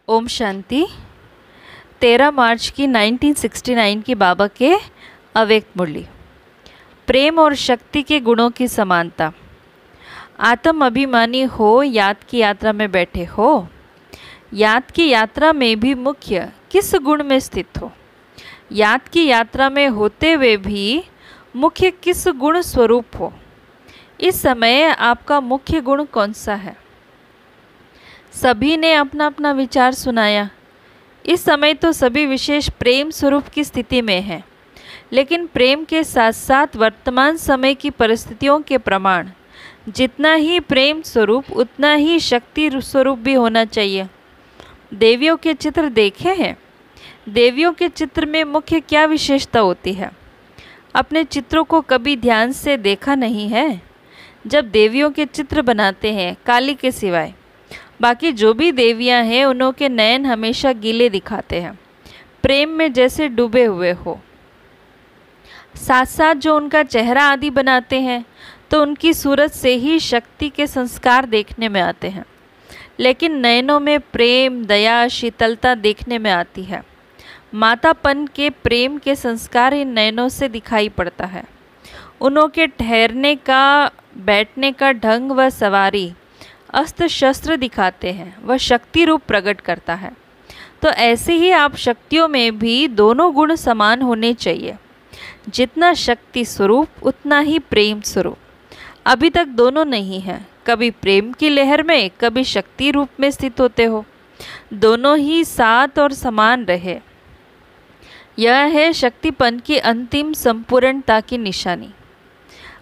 ओम शांति। 13 मार्च की 1969 की बाबा के अव्यक्त मुरली। प्रेम और शक्ति के गुणों की समानता। आत्म अभिमानी हो, याद की यात्रा में बैठे हो। याद की यात्रा में भी मुख्य किस गुण में स्थित हो? याद की यात्रा में होते हुए भी मुख्य किस गुण स्वरूप हो? इस समय आपका मुख्य गुण कौन सा है? सभी ने अपना अपना विचार सुनाया। इस समय तो सभी विशेष प्रेम स्वरूप की स्थिति में हैं, लेकिन प्रेम के साथ साथ वर्तमान समय की परिस्थितियों के प्रमाण जितना ही प्रेम स्वरूप उतना ही शक्ति स्वरूप भी होना चाहिए। देवियों के चित्र देखे हैं? देवियों के चित्र में मुख्य क्या विशेषता होती है? अपने चित्रों को कभी ध्यान से देखा नहीं है? जब देवियों के चित्र बनाते हैं, काली के सिवाय बाकी जो भी देवियां हैं उनके नयन हमेशा गीले दिखाते हैं, प्रेम में जैसे डूबे हुए हो। साथ साथ जो उनका चेहरा आदि बनाते हैं तो उनकी सूरत से ही शक्ति के संस्कार देखने में आते हैं, लेकिन नयनों में प्रेम, दया, शीतलता देखने में आती है। मातापन के प्रेम के संस्कार इन नयनों से दिखाई पड़ता है। उनके ठहरने का, बैठने का ढंग व सवारी अस्त्र शस्त्र दिखाते हैं, वह शक्ति रूप प्रकट करता है। तो ऐसे ही आप शक्तियों में भी दोनों गुण समान होने चाहिए। जितना शक्ति स्वरूप उतना ही प्रेम स्वरूप। अभी तक दोनों नहीं है, कभी प्रेम की लहर में कभी शक्ति रूप में स्थित होते हो। दोनों ही साथ और समान रहे, यह है शक्तिपन की अंतिम संपूर्णता की निशानी।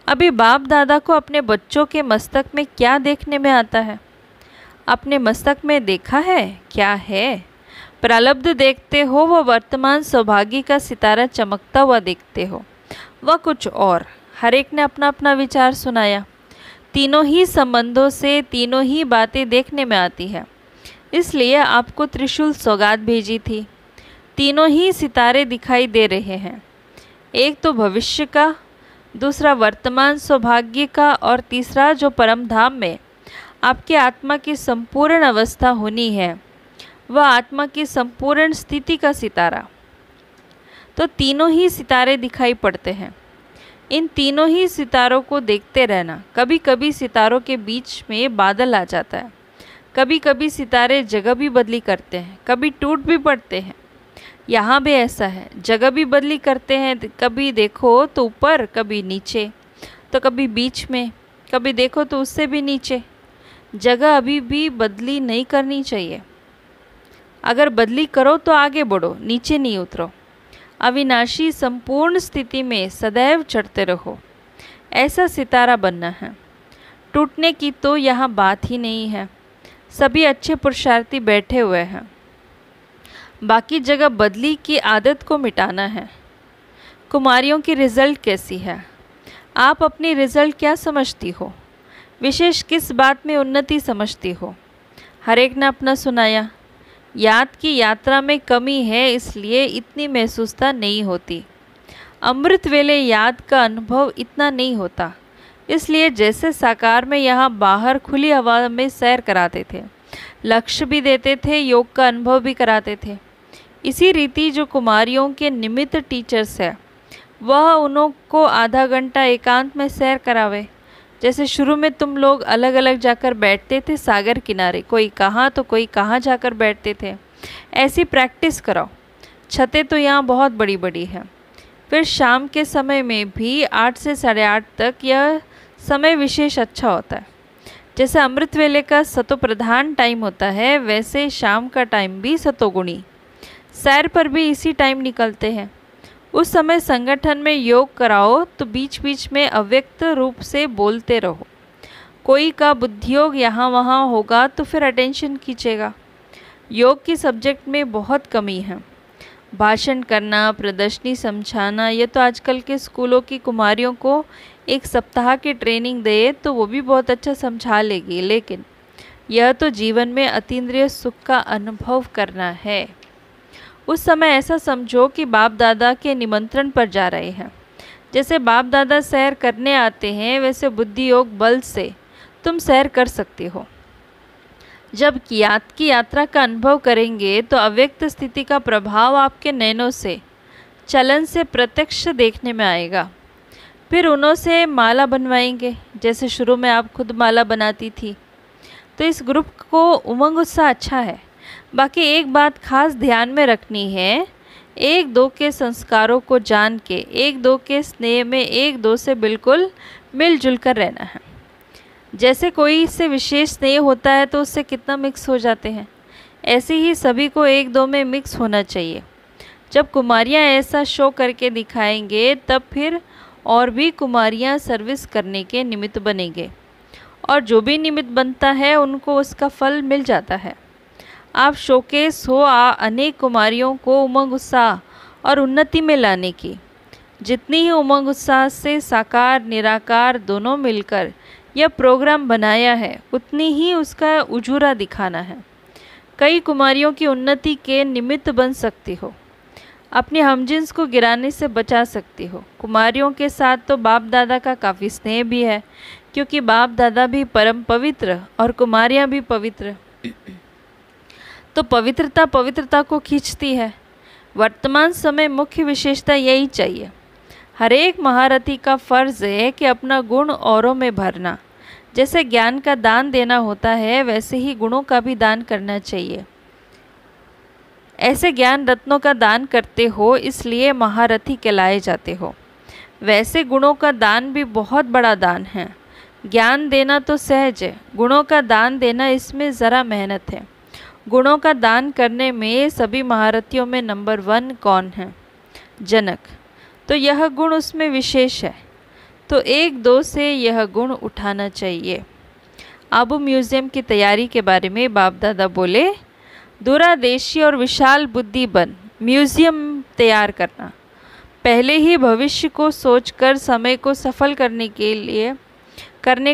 अभी बाप दादा को अपने बच्चों के मस्तक में क्या देखने में आता है? अपने मस्तक में देखा है क्या है? प्रारब्ध देखते हो, वह वर्तमान सौभाग्य का सितारा चमकता हुआ देखते हो, वह कुछ और। हर एक ने अपना अपना विचार सुनाया। तीनों ही संबंधों से तीनों ही बातें देखने में आती है, इसलिए आपको त्रिशूल सौगात भेजी थी। तीनों ही सितारे दिखाई दे रहे हैं, एक तो भविष्य का, दूसरा वर्तमान सौभाग्य का, और तीसरा जो परम धाम में आपकी आत्मा की संपूर्ण अवस्था होनी है, वह आत्मा की संपूर्ण स्थिति का सितारा। तो तीनों ही सितारे दिखाई पड़ते हैं। इन तीनों ही सितारों को देखते रहना। कभी कभी सितारों के बीच में बादल आ जाता है, कभी कभी सितारे जगह भी बदली करते हैं, कभी टूट भी पड़ते हैं। यहाँ भी ऐसा है, जगह भी बदली करते हैं। कभी देखो तो ऊपर, कभी नीचे, तो कभी बीच में, कभी देखो तो उससे भी नीचे। जगह अभी भी बदली नहीं करनी चाहिए। अगर बदली करो तो आगे बढ़ो, नीचे नहीं उतरो। अविनाशी संपूर्ण स्थिति में सदैव चढ़ते रहो, ऐसा सितारा बनना है। टूटने की तो यहाँ बात ही नहीं है। सभी अच्छे पुरुषार्थी बैठे हुए हैं, बाकी जगह बदली की आदत को मिटाना है। कुमारियों की रिज़ल्ट कैसी है? आप अपनी रिज़ल्ट क्या समझती हो? विशेष किस बात में उन्नति समझती हो? हर एक ने अपना सुनाया। याद की यात्रा में कमी है, इसलिए इतनी महसूसता नहीं होती। अमृत वेले याद का अनुभव इतना नहीं होता, इसलिए जैसे साकार में यहाँ बाहर खुली हवा में सैर कराते थे, लक्ष्य भी देते थे, योग का अनुभव भी कराते थे। इसी रीति जो कुमारियों के निमित्त टीचर्स है, वह उनको आधा घंटा एकांत में सैर करावे। जैसे शुरू में तुम लोग अलग अलग जाकर बैठते थे सागर किनारे, कोई कहाँ तो कोई कहाँ जाकर बैठते थे, ऐसी प्रैक्टिस कराओ। छतें तो यहाँ बहुत बड़ी बड़ी हैं। फिर शाम के समय में भी 8 से 8:30 तक यह समय विशेष अच्छा होता है। जैसे अमृत वेले का सतो प्रधान टाइम होता है, वैसे शाम का टाइम भी सतोगुणी। सैर पर भी इसी टाइम निकलते हैं। उस समय संगठन में योग कराओ तो बीच बीच में अव्यक्त रूप से बोलते रहो। कोई का बुद्धियोग यहाँ वहाँ होगा तो फिर अटेंशन खींचेगा। योग की सब्जेक्ट में बहुत कमी है। भाषण करना, प्रदर्शनी समझाना, ये तो आजकल के स्कूलों की कुमारियों को एक सप्ताह की ट्रेनिंग दे तो वो भी बहुत अच्छा समझा लेगी, लेकिन यह तो जीवन में अतीन्द्रिय सुख का अनुभव करना है। उस समय ऐसा समझो कि बाप दादा के निमंत्रण पर जा रहे हैं। जैसे बाप दादा सैर करने आते हैं, वैसे बुद्धि योग बल से तुम सैर कर सकती हो। जब कियात की यात्रा का अनुभव करेंगे तो अव्यक्त स्थिति का प्रभाव आपके नैनों से, चलन से प्रत्यक्ष देखने में आएगा। फिर उनों से माला बनवाएंगे, जैसे शुरू में आप खुद माला बनाती थी। तो इस ग्रुप को उमंग उत्साह अच्छा है। बाकी एक बात खास ध्यान में रखनी है, एक दो के संस्कारों को जान के, एक दो के स्नेह में एक दो से बिल्कुल मिलजुल कर रहना है। जैसे कोई से विशेष स्नेह होता है तो उससे कितना मिक्स हो जाते हैं, ऐसे ही सभी को एक दो में मिक्स होना चाहिए। जब कुमारियाँ ऐसा शो करके दिखाएंगे तब फिर और भी कुमारियाँ सर्विस करने के निमित्त बनेंगे, और जो भी निमित्त बनता है उनको उसका फल मिल जाता है। आप शोकेस हो अनेक कुमारियों को उमंग उत्साह और उन्नति में लाने की। जितनी ही उमंग उत्साह से साकार निराकार दोनों मिलकर यह प्रोग्राम बनाया है, उतनी ही उसका उजूरा दिखाना है। कई कुमारियों की उन्नति के निमित्त बन सकती हो, अपने हमजिन्स को गिराने से बचा सकती हो। कुमारियों के साथ तो बाप दादा का काफ़ी स्नेह भी है, क्योंकि बाप दादा भी परम पवित्र और कुमारियाँ भी पवित्र, तो पवित्रता को खींचती है। वर्तमान समय मुख्य विशेषता यही चाहिए। हर एक महारथी का फर्ज है कि अपना गुण औरों में भरना। जैसे ज्ञान का दान देना होता है, वैसे ही गुणों का भी दान करना चाहिए। ऐसे ज्ञान रत्नों का दान करते हो, इसलिए महारथी कहलाए जाते हो। वैसे गुणों का दान भी बहुत बड़ा दान है। ज्ञान देना तो सहज है, गुणों का दान देना इसमें ज़रा मेहनत है। गुणों का दान करने में सभी महारथियों में नंबर 1 कौन है? जनक। तो यह गुण उसमें विशेष है, तो एक दो से यह गुण उठाना चाहिए। आबू म्यूज़ियम की तैयारी के बारे में बाप दादा बोले, दूरादेशी और विशाल बुद्धि बन म्यूज़ियम तैयार करना। पहले ही भविष्य को सोचकर समय को सफल करने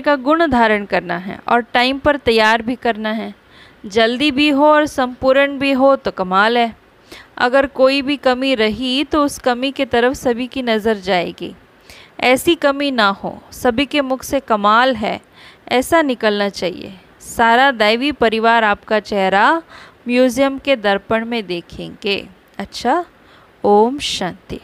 का गुण धारण करना है, और टाइम पर तैयार भी करना है। जल्दी भी हो और संपूर्ण भी हो तो कमाल है। अगर कोई भी कमी रही तो उस कमी की तरफ सभी की नज़र जाएगी। ऐसी कमी ना हो, सभी के मुख से कमाल है ऐसा निकलना चाहिए। सारा दैवी परिवार आपका चेहरा म्यूज़ियम के दर्पण में देखेंगे। अच्छा, ओम शांति।